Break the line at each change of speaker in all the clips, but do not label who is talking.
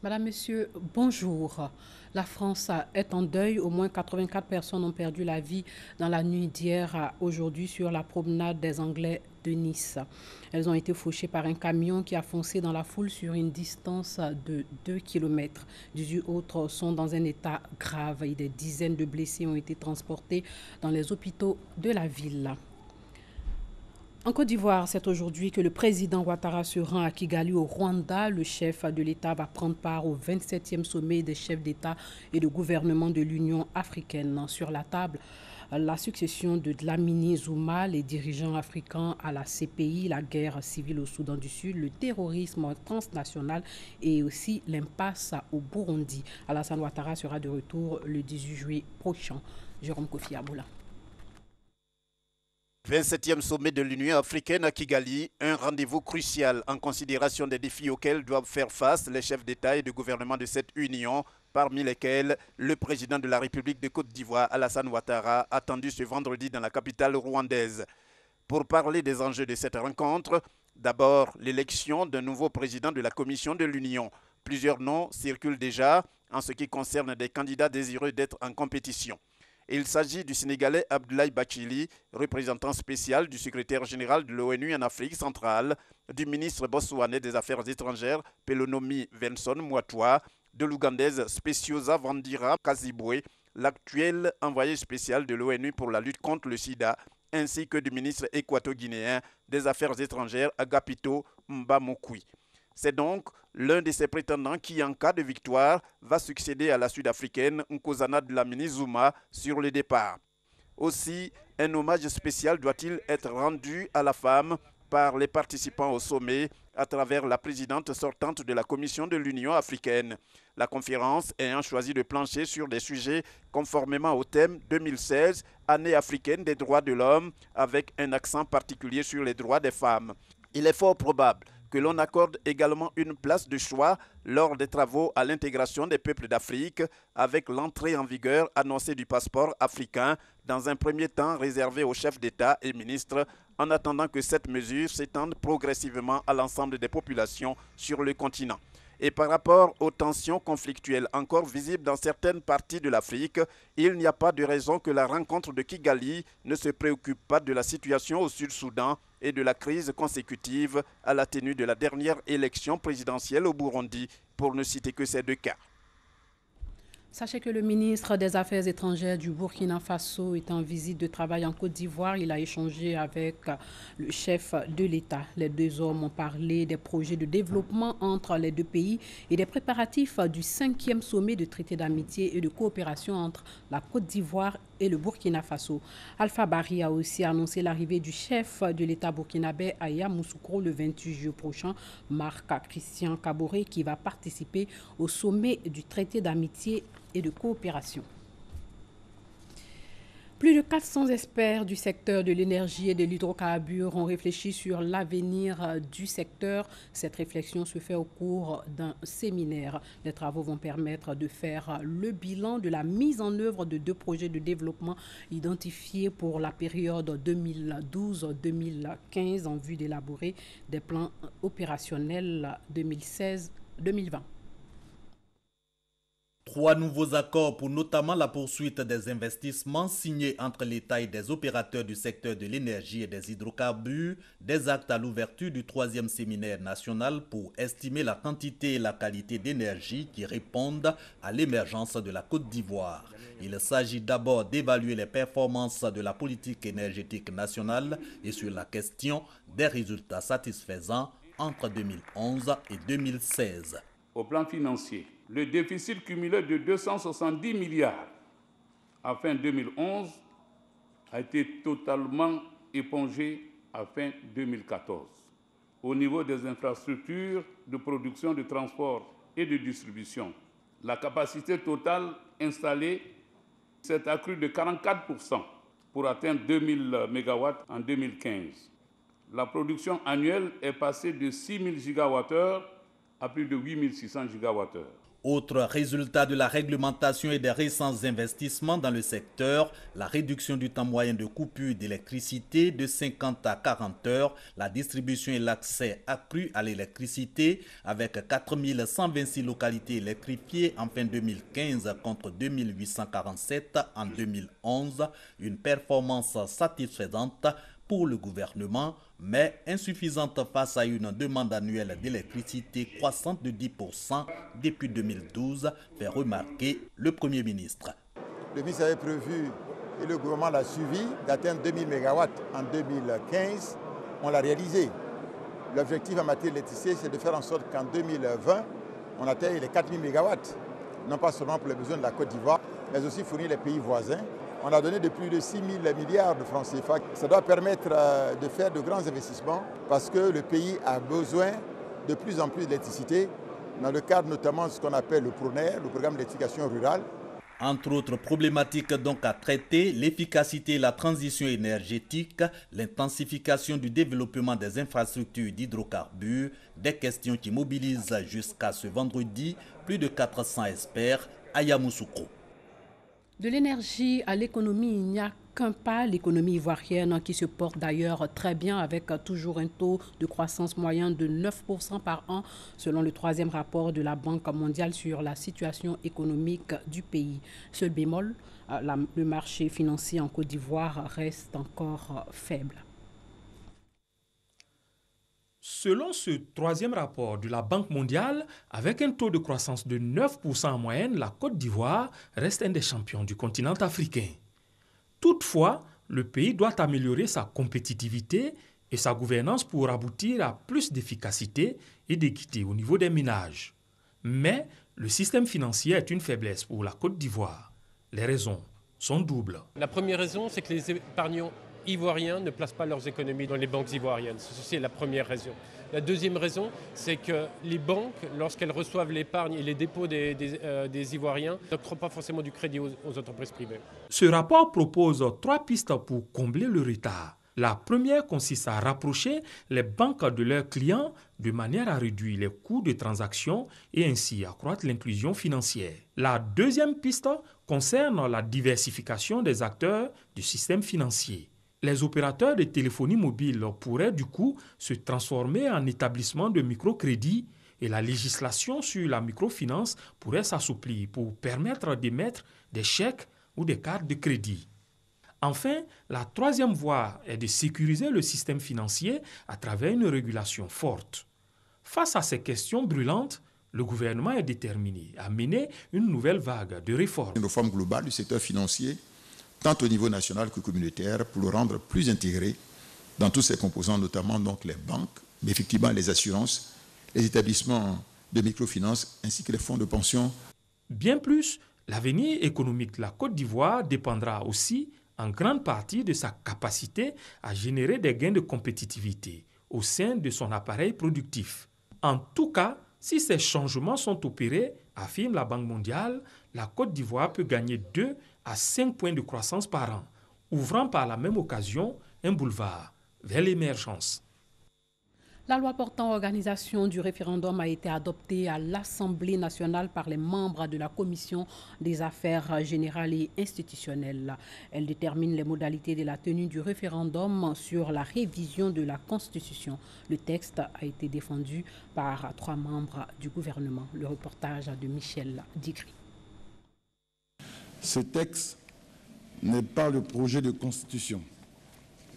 Madame, Monsieur, bonjour. La France est en deuil. Au moins 84 personnes ont perdu la vie dans la nuit d'hier à aujourd'hui sur la promenade des Anglais de Nice. Elles ont été fauchées par un camion qui a foncé dans la foule sur une distance de 2 km. 18 autres sont dans un état grave et des dizaines de blessés ont été transportés dans les hôpitaux de la ville. En Côte d'Ivoire, c'est aujourd'hui que le président Ouattara se rend à Kigali au Rwanda. Le chef de l'État va prendre part au 27e sommet des chefs d'État et de gouvernement de l'Union africaine. Sur la table, la succession de Dlamini Zuma, les dirigeants africains à la CPI, la guerre civile au Soudan du Sud, le terrorisme transnational et aussi l'impasse au Burundi. Alassane Ouattara sera de retour le 18 juillet prochain. Jérôme Kofi Aboula.
27e sommet de l'Union africaine à Kigali, un rendez-vous crucial en considération des défis auxquels doivent faire face les chefs d'État et de gouvernement de cette union, parmi lesquels le président de la République de Côte d'Ivoire, Alassane Ouattara, attendu ce vendredi dans la capitale rwandaise. Pour parler des enjeux de cette rencontre, d'abord l'élection d'un nouveau président de la Commission de l'Union. Plusieurs noms circulent déjà en ce qui concerne des candidats désireux d'être en compétition. Il s'agit du Sénégalais Abdoulaye Bathily, représentant spécial du secrétaire général de l'ONU en Afrique centrale, du ministre botswanais des Affaires étrangères Pelonomi Venson Mwatwa, de l'Ougandaise Speciosa Vandira Kazibwe, l'actuel envoyé spécial de l'ONU pour la lutte contre le sida, ainsi que du ministre équato-guinéen des Affaires étrangères Agapito Mbamokui. C'est donc l'un de ces prétendants qui, en cas de victoire, va succéder à la Sud-Africaine Nkosana Dlamini Zuma sur le départ. Aussi, un hommage spécial doit-il être rendu à la femme par les participants au sommet à travers la présidente sortante de la Commission de l'Union africaine. La conférence ayant choisi de plancher sur des sujets conformément au thème 2016, Année africaine des droits de l'homme, avec un accent particulier sur les droits des femmes. Il est fort probable que l'on accorde également une place de choix lors des travaux à l'intégration des peuples d'Afrique avec l'entrée en vigueur annoncée du passeport africain dans un premier temps réservé aux chefs d'État et ministres en attendant que cette mesure s'étende progressivement à l'ensemble des populations sur le continent. Et par rapport aux tensions conflictuelles encore visibles dans certaines parties de l'Afrique, il n'y a pas de raison que la rencontre de Kigali ne se préoccupe pas de la situation au Sud-Soudan et de la crise consécutive à la tenue de la dernière élection présidentielle au Burundi, pour ne citer que ces deux cas.
Sachez que le ministre des Affaires étrangères du Burkina Faso est en visite de travail en Côte d'Ivoire. Il a échangé avec le chef de l'État. Les deux hommes ont parlé des projets de développement entre les deux pays et des préparatifs du 5e sommet de traité d'amitié et de coopération entre la Côte d'Ivoire et le Burkina Faso. Alpha Barry a aussi annoncé l'arrivée du chef de l'État burkinabé à Yamoussoukro le 28 juillet prochain, Marc Christian Kaboré, qui va participer au sommet du traité d'amitié et de coopération. Plus de 400 experts du secteur de l'énergie et de l'hydrocarbure ont réfléchi sur l'avenir du secteur. Cette réflexion se fait au cours d'un séminaire. Les travaux vont permettre de faire le bilan de la mise en œuvre de deux projets de développement identifiés pour la période 2012-2015 en vue d'élaborer des plans opérationnels 2016-2020.
3 nouveaux accords pour notamment la poursuite des investissements signés entre l'État et des opérateurs du secteur de l'énergie et des hydrocarbures, des actes à l'ouverture du 3e séminaire national pour estimer la quantité et la qualité d'énergie qui répondent à l'émergence de la Côte d'Ivoire. Il s'agit d'abord d'évaluer les performances de la politique énergétique nationale et sur la question des résultats satisfaisants entre 2011 et 2016.
Au plan financier, le déficit cumulé de 270 milliards à fin 2011 a été totalement épongé à fin 2014. Au niveau des infrastructures de production, de transport et de distribution, la capacité totale installée s'est accrue de 44% pour atteindre 2000 MW en 2015. La production annuelle est passée de 6 000 gigawattheures à plus de 8 600 gigawattheures.
Autre résultat de la réglementation et des récents investissements dans le secteur, la réduction du temps moyen de coupure d'électricité de 50 à 40 heures, la distribution et l'accès accru à l'électricité avec 4126 localités électrifiées en fin 2015 contre 2847 en 2011, une performance satisfaisante pour le gouvernement, mais insuffisante face à une demande annuelle d'électricité croissante de 10% depuis 2012, fait remarquer le Premier ministre.
Le ministre avait prévu, et le gouvernement l'a suivi, d'atteindre 2000 MW en 2015. On l'a réalisé. L'objectif en matière d'électricité, c'est de faire en sorte qu'en 2020, on atteigne les 4000 MW, non pas seulement pour les besoins de la Côte d'Ivoire, mais aussi fournir les pays voisins. On a donné de plus de 6 000 milliards de francs CFA. Ça doit permettre de faire de grands investissements parce que le pays a besoin de plus en plus d'électricité, dans le cadre notamment de ce qu'on appelle le PRONER, le programme d'électrification rurale.
Entre autres problématiques donc à traiter, l'efficacité et la transition énergétique, l'intensification du développement des infrastructures d'hydrocarbures, des questions qui mobilisent jusqu'à ce vendredi plus de 400 experts à Yamoussoukro.
De l'énergie à l'économie, il n'y a qu'un pas, l'économie ivoirienne qui se porte d'ailleurs très bien avec toujours un taux de croissance moyen de 9% par an selon le 3e rapport de la Banque mondiale sur la situation économique du pays. Seul bémol, le marché financier en Côte d'Ivoire reste encore faible.
Selon ce 3e rapport de la Banque mondiale, avec un taux de croissance de 9% en moyenne, la Côte d'Ivoire reste un des champions du continent africain. Toutefois, le pays doit améliorer sa compétitivité et sa gouvernance pour aboutir à plus d'efficacité et d'équité au niveau des ménages. Mais le système financier est une faiblesse pour la Côte d'Ivoire. Les raisons sont doubles.
La première raison, c'est que les épargnants ivoiriens ne placent pas leurs économies dans les banques ivoiriennes. C'est la première raison. La deuxième raison, c'est que les banques, lorsqu'elles reçoivent l'épargne et les dépôts des Ivoiriens, n'octroient pas forcément du crédit aux entreprises privées.
Ce rapport propose 3 pistes pour combler le retard. La première consiste à rapprocher les banques de leurs clients de manière à réduire les coûts de transaction et ainsi accroître l'inclusion financière. La deuxième piste concerne la diversification des acteurs du système financier. Les opérateurs de téléphonie mobile pourraient du coup se transformer en établissements de microcrédit et la législation sur la microfinance pourrait s'assouplir pour permettre d'émettre des chèques ou des cartes de crédit. Enfin, la troisième voie est de sécuriser le système financier à travers une régulation forte. Face à ces questions brûlantes, le gouvernement est déterminé à mener une nouvelle vague de réformes.
Une réforme globale du secteur financier, tant au niveau national que communautaire, pour le rendre plus intégré dans tous ses composants, notamment donc les banques, mais effectivement les assurances, les établissements de microfinance ainsi que les fonds de pension.
Bien plus, l'avenir économique de la Côte d'Ivoire dépendra aussi en grande partie de sa capacité à générer des gains de compétitivité au sein de son appareil productif. En tout cas, si ces changements sont opérés, affirme la Banque mondiale, la Côte d'Ivoire peut gagner 2 à 5 points de croissance par an, ouvrant par la même occasion un boulevard vers l'émergence.
La loi portant organisation du référendum a été adoptée à l'Assemblée nationale par les membres de la Commission des affaires générales et institutionnelles. Elle détermine les modalités de la tenue du référendum sur la révision de la Constitution. Le texte a été défendu par 3 membres du gouvernement. Le reportage de Michel Digri.
Ce texte n'est pas le projet de constitution,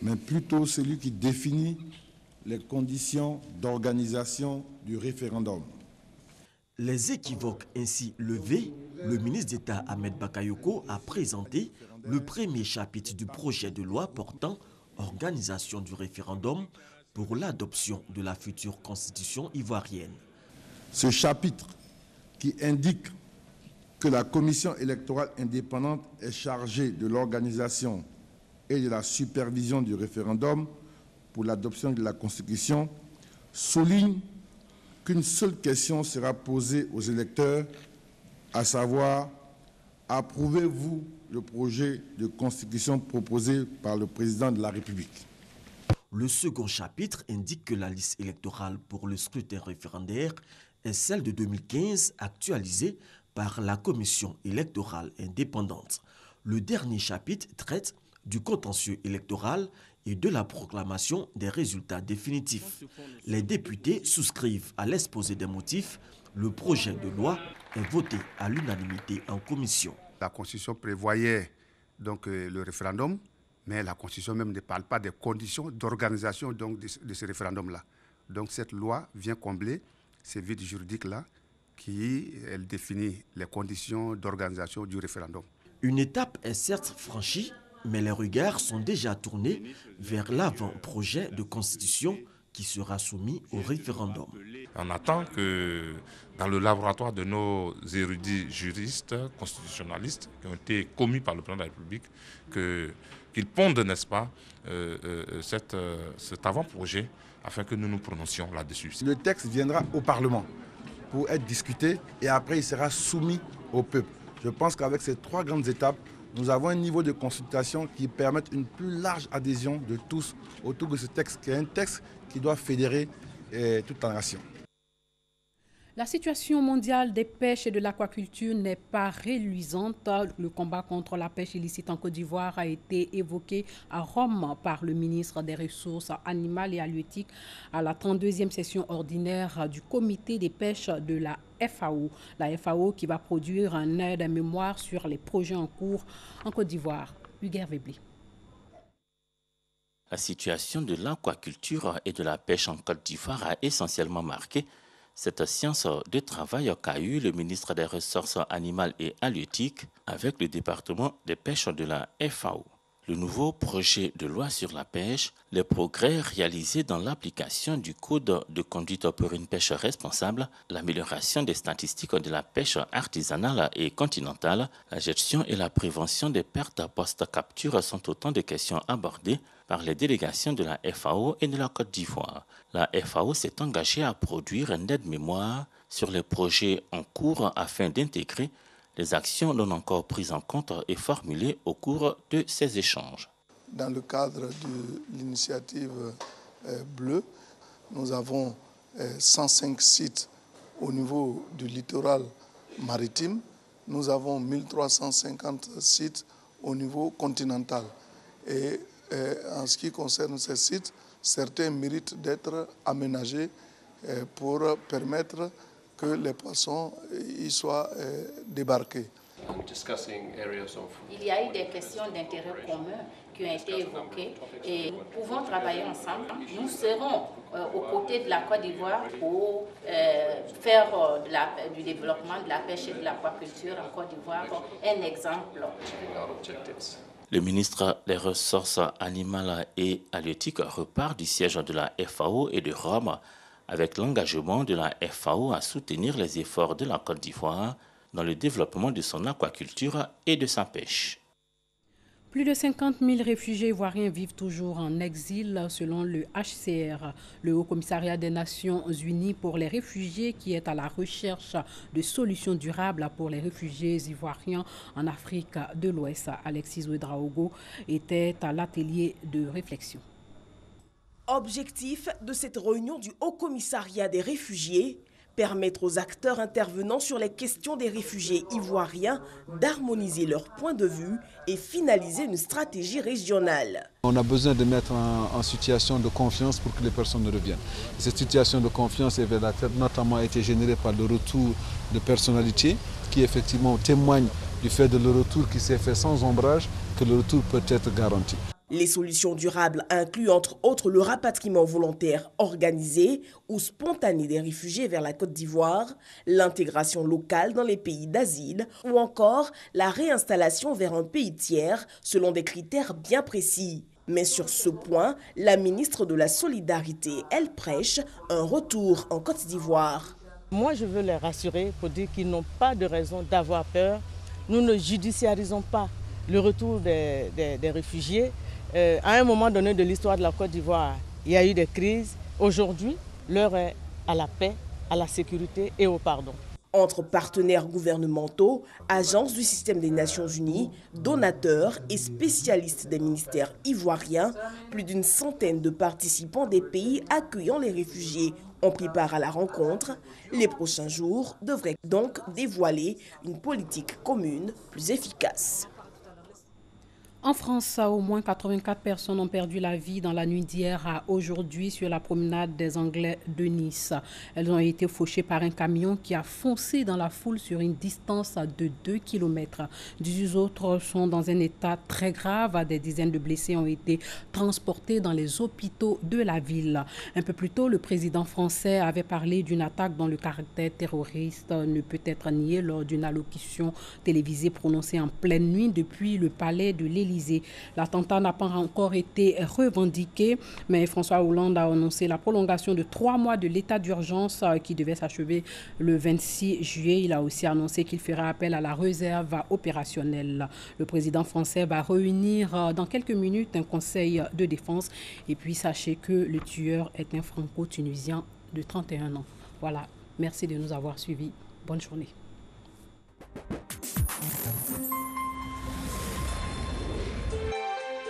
mais plutôt celui qui définit les conditions d'organisation du référendum.
Les équivoques ainsi levés, le ministre d'État Ahmed Bakayoko a présenté le premier chapitre du projet de loi portant organisation du référendum pour l'adoption de la future constitution ivoirienne.
Ce chapitre qui indique que la commission électorale indépendante est chargée de l'organisation et de la supervision du référendum pour l'adoption de la Constitution, souligne qu'une seule question sera posée aux électeurs, à savoir, approuvez-vous le projet de Constitution proposé par le président de la République?
Le second chapitre indique que la liste électorale pour le scrutin référendaire est celle de 2015 actualisée par la Commission électorale indépendante. Le dernier chapitre traite du contentieux électoral et de la proclamation des résultats définitifs. Les députés souscrivent à l'exposé des motifs. Le projet de loi est voté à l'unanimité en commission.
La Constitution prévoyait donc le référendum, mais la Constitution même ne parle pas des conditions d'organisation de ce référendum-là. Donc cette loi vient combler ces vides juridiques-là elle définit les conditions d'organisation du référendum.
Une étape est certes franchie, mais les regards sont déjà tournés vers l'avant-projet de constitution qui sera soumis au référendum.
On attend que dans le laboratoire de nos érudits juristes constitutionnalistes qui ont été commis par le président de la République, qu'ils pondent, n'est-ce pas, cet avant-projet afin que nous nous prononcions là-dessus.
Le texte viendra au Parlement pour être discuté et après il sera soumis au peuple. Je pense qu'avec ces 3 grandes étapes, nous avons un niveau de consultation qui permet une plus large adhésion de tous autour de ce texte, qui est un texte qui doit fédérer toute la nation.
La situation mondiale des pêches et de l'aquaculture n'est pas reluisante. Le combat contre la pêche illicite en Côte d'Ivoire a été évoqué à Rome par le ministre des Ressources animales et halieutiques à la 32e session ordinaire du comité des pêches de la FAO. La FAO qui va produire un aide-mémoire sur les projets en cours en Côte d'Ivoire. Hugues Vébli.
La situation de l'aquaculture et de la pêche en Côte d'Ivoire a essentiellement marqué cette séance de travail qu'a eu le ministre des Ressources animales et halieutiques avec le département des pêches de la FAO. Le nouveau projet de loi sur la pêche, les progrès réalisés dans l'application du code de conduite pour une pêche responsable, l'amélioration des statistiques de la pêche artisanale et continentale, la gestion et la prévention des pertes post-capture sont autant de questions abordées par les délégations de la FAO et de la Côte d'Ivoire. La FAO s'est engagée à produire un aide-mémoire sur les projets en cours afin d'intégrer les actions non encore prises en compte et formulées au cours de ces échanges.
Dans le cadre de l'initiative bleue, nous avons 105 sites au niveau du littoral maritime. Nous avons 1350 sites au niveau continental. Et en ce qui concerne ces sites, certains méritent d'être aménagés pour permettre que les poissons y soient débarqués.
Il y a eu des questions d'intérêt commun qui ont été évoquées et nous pouvons travailler ensemble. Nous serons aux côtés de la Côte d'Ivoire pour faire du développement de la pêche et de l'aquaculture en Côte d'Ivoire un exemple.
Le ministre des Ressources animales et halieutiques repart du siège de la FAO et de Rome avec l'engagement de la FAO à soutenir les efforts de la Côte d'Ivoire dans le développement de son aquaculture et de sa pêche.
Plus de 50 000 réfugiés ivoiriens vivent toujours en exil selon le HCR, le Haut Commissariat des Nations Unies pour les réfugiés qui est à la recherche de solutions durables pour les réfugiés ivoiriens en Afrique de l'Ouest. Alexis Ouedraogo était à l'atelier de réflexion.
Objectif de cette réunion du Haut Commissariat des réfugiés, permettre aux acteurs intervenant sur les questions des réfugiés ivoiriens d'harmoniser leurs points de vue et finaliser une stratégie régionale.
On a besoin de mettre en situation de confiance pour que les personnes reviennent. Cette situation de confiance est notamment été générée par le retour de personnalités qui effectivement témoignent du fait de le retour qui s'est fait sans ombrage, que le retour peut être garanti.
Les solutions durables incluent entre autres le rapatriement volontaire organisé ou spontané des réfugiés vers la Côte d'Ivoire, l'intégration locale dans les pays d'asile ou encore la réinstallation vers un pays tiers selon des critères bien précis. Mais sur ce point, la ministre de la Solidarité, elle prêche un retour en Côte d'Ivoire.
Moi, je veux les rassurer pour dire qu'ils n'ont pas de raison d'avoir peur. Nous ne judiciarisons pas le retour des réfugiés. À un moment donné de l'histoire de la Côte d'Ivoire, il y a eu des crises. Aujourd'hui, l'heure est à la paix, à la sécurité et au pardon.
entre partenaires gouvernementaux, agences du système des Nations Unies, donateurs et spécialistes des ministères ivoiriens. Plus d'une centaine de participants des pays accueillant les réfugiés ont pris part à la rencontre. Les prochains jours devraient donc dévoiler une politique commune plus efficace.
En France, au moins 84 personnes ont perdu la vie dans la nuit d'hier à aujourd'hui sur la promenade des Anglais de Nice. Elles ont été fauchées par un camion qui a foncé dans la foule sur une distance de 2 km. 18 autres sont dans un état très grave. Des dizaines de blessés ont été transportés dans les hôpitaux de la ville. Un peu plus tôt, le président français avait parlé d'une attaque dont le caractère terroriste ne peut être nié lors d'une allocution télévisée prononcée en pleine nuit depuis le palais de l'Élysée. L'attentat n'a pas encore été revendiqué, mais François Hollande a annoncé la prolongation de 3 mois de l'état d'urgence qui devait s'achever le 26 juillet. Il a aussi annoncé qu'il fera appel à la réserve opérationnelle. Le président français va réunir dans quelques minutes un conseil de défense. Et puis sachez que le tueur est un franco-tunisien de 31 ans. Voilà, merci de nous avoir suivis. Bonne journée.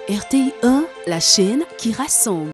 RTI 1, la chaîne qui rassemble.